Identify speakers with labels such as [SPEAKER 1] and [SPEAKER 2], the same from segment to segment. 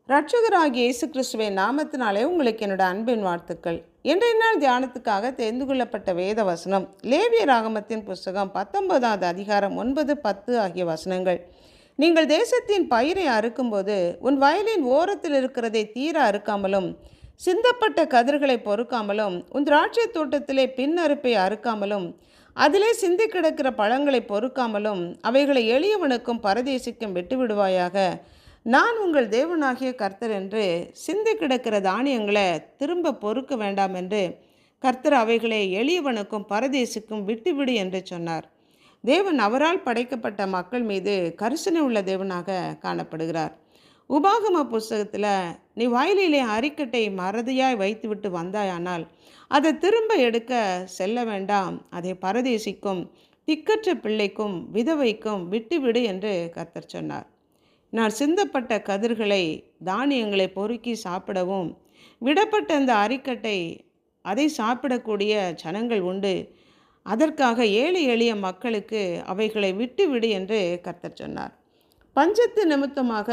[SPEAKER 1] இரட்சகராகிய இயேசு கிறிஸ்துவின் நாமத்தினாலே உங்களுக்கு என்னோட அன்பின் வாழ்த்துக்கள். இன்றைய நாள் தியானத்துக்காக தெரிந்து கொள்ளப்பட்ட வேத வசனம் லேவியர் ஆகமத்தின் புஸ்தகம் 19வது அதிகாரம் 9, 10 ஆகிய வசனங்கள். நீங்கள் தேசத்தின் பயிரை அறுக்கும்போது உன் வயலின் ஓரத்தில் இருக்கிறதை தீர அறுக்காமலும் சிந்தப்பட்ட கதிர்களை பொறுக்காமலும் உன் திராட்சை தோட்டத்திலே பின் அறுப்பை அறுக்காமலும் அதிலே சிந்தி கிடக்கிற பழங்களை பொறுக்காமலும் அவைகளை எளியவனுக்கும் பரதேசிக்கும் விட்டுவிடுவாயாக. நான் உங்கள் தேவனாகிய கர்த்தர் என்று சிந்தி கிடக்கிற தானியங்களை திரும்ப பொறுக்க வேண்டாம் என்று கர்த்தர் அவைகளை எளியவனுக்கும் பரதேசிக்கும் விட்டுவிடு என்று சொன்னார். தேவன் அவரால் படைக்கப்பட்ட மக்கள் மீது கரிசனை உள்ள தேவனாக காணப்படுகிறார். உபாகம புஸ்தகத்தில் நீ வயலிலே அரிக்கட்டை மறதியாய் வைத்துவிட்டு வந்தாயானால் அதை திரும்ப எடுக்க செல்ல வேண்டாம், அதை பரதேசிக்கும் திக்கற்ற பிள்ளைக்கும் விதவைக்கும் விட்டுவிடு என்று கர்த்தர் சொன்னார். நான் சிந்தப்பட்ட கதிர்களை தானியங்களை பொறுக்கி சாப்பிடவும் விடப்பட்ட அந்த அரிக்கட்டை அதை சாப்பிடக்கூடிய ஜனங்கள் உண்டு. அதற்காக ஏழை எளிய மக்களுக்கு அவைகளை விட்டுவிடு என்று கர்த்தர் சொன்னார். பஞ்சத்து நிமித்தமாக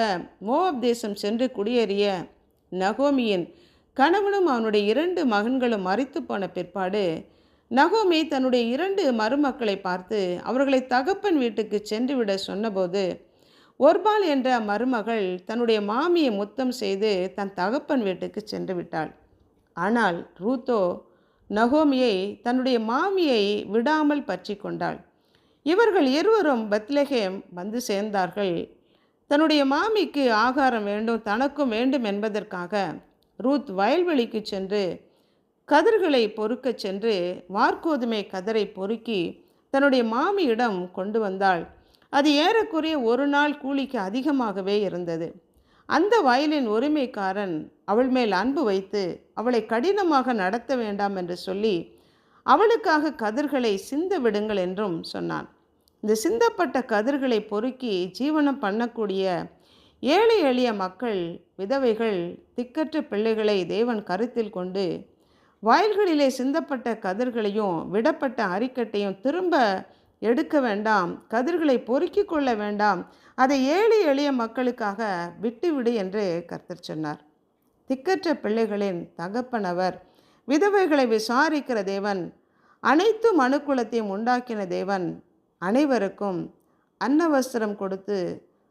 [SPEAKER 1] மோவாப் தேசம் சென்று குடியேறிய நகோமியின் கணவனும் அவனுடைய 2 மகன்களும் மரித்து போன பிற்பாடு நகோமி தன்னுடைய 2 மருமக்களை பார்த்து அவர்களை தகப்பன் வீட்டுக்கு சென்று விட சொன்னபோது ஒர்பால் என்ற மருமகள் தன்னுடைய மாமியை முத்தம் செய்து தன் தகப்பன் வீட்டுக்கு சென்று விட்டாள். ஆனால் ரூத்தோ நகோமியை தன்னுடைய மாமியை விடாமல் பற்றி கொண்டாள். இவர்கள் இருவரும் பெத்லெகேம் வந்து சேர்ந்தார்கள். தன்னுடைய மாமிக்கு ஆகாரம் வேண்டும், தனக்கும் வேண்டும் என்பதற்காக ரூத் வயல்வெளிக்கு சென்று கதிர்களை பொறுக்க சென்று வார்கோதுமை கதிரை பொறுக்கி தன்னுடைய மாமியிடம் கொண்டு வந்தாள். அது ஏறக்குறைய 1 நாள் கூலிக்கு அதிகமாகவே இருந்தது. அந்த வயலின் உரிமைக்காரன் அவள் மேல் அன்பு வைத்து அவளை கடினமாக நடத்த வேண்டாம் என்று சொல்லி அவளுக்காக கதிர்களை சிந்த விடுங்கள் என்றும் சொன்னான். இந்த சிந்தப்பட்ட கதிர்களை பொறுக்கி ஜீவனம் பண்ணக்கூடிய ஏழை எளிய மக்கள், விதவைகள், திக்கற்ற பிள்ளைகளை தேவன் கருத்தில் கொண்டு வயல்களிலே சிந்தப்பட்ட கதிர்களையும் விடப்பட்ட அரிக்கட்டையும் திரும்ப எடுக்க வேண்டாம், கதிர்களை பொறுக்கி கொள்ள வேண்டாம், அதை ஏழை எளிய மக்களுக்காக விட்டுவிடு என்று கர்த்தர் சொன்னார். திக்கற்ற பிள்ளைகளின் தகப்பனவர், விதவைகளை விசாரிக்கிற தேவன், அனைத்து மனுக்குலத்தையும் உண்டாக்கின தேவன், அனைவருக்கும் அன்னவஸ்திரம் கொடுத்து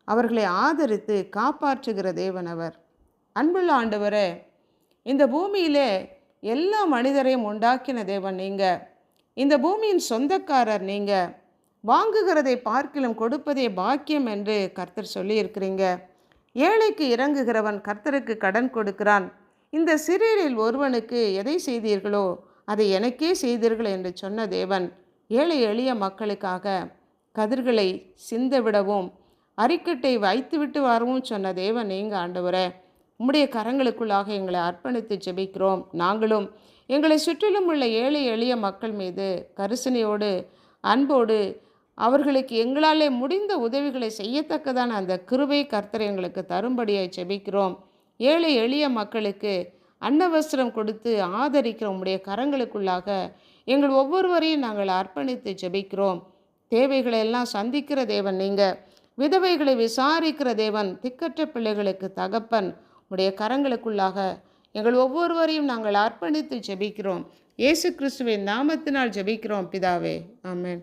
[SPEAKER 1] அவர்களை ஆதரித்து காப்பாற்றுகிற தேவன் அவர். அன்புள்ள ஆண்டவரே, இந்த பூமியிலே எல்லா மனிதரையும் உண்டாக்கின தேவன் நீங்கள். இந்த பூமியின் சொந்தக்காரர் நீங்கள். வாங்குகிறதை பார்க்கிலும் கொடுப்பதே பாக்கியம் என்று கர்த்தர் சொல்லியிருக்கிறீங்க. ஏழைக்கு இறங்குகிறவன் கர்த்தருக்கு கடன் கொடுக்கிறான். இந்த சிறியரில் ஒருவனுக்கு எதை செய்தீர்களோ அதை எனக்கே செய்தீர்கள் என்று சொன்ன தேவன், ஏழை எளிய மக்களுக்காக கதிர்களை சிந்த விடவும் அரிக்கட்டை வைத்துவிட்டு வரவும் சொன்ன தேவன் நீங்கள் ஆண்டவரே. உம்முடைய கரங்களுக்குள்ளாக எங்களை அர்ப்பணித்து ஜெபிக்கிறோம். நாங்களும் எங்களை சுற்றிலும் உள்ள ஏழை எளிய மக்கள் மீது கரிசனையோடு அன்போடு அவர்களுக்கு எங்களாலே முடிந்த உதவிகளை செய்யத்தக்கதான அந்த கிருபை கர்த்தர் எங்களுக்கு தரும்படியாய் ஜெபிக்கிறோம். ஏழை எளிய மக்களுக்கு அன்னவஸ்திரம் கொடுத்து ஆதரிக்கிற உம்முடைய கரங்களுக்குள்ளாக எங்கள் ஒவ்வொருவரையும் நாங்கள் அர்ப்பணித்து ஜெபிக்கிறோம். தேவைகளை எல்லாம் சந்திக்கிற தேவன் நீங்கள். விதவைகளை விசாரிக்கிற தேவன், திக்கற்ற பிள்ளைகளுக்கு தகப்பன். உடைய கரங்களுக்குள்ளாக எங்கள் ஒவ்வொருவரையும் நாங்கள் அர்ப்பணித்து ஜெபிக்கிறோம். இயேசு கிறிஸ்துவின் நாமத்தினால் ஜெபிக்கிறோம் பிதாவே, ஆமென்.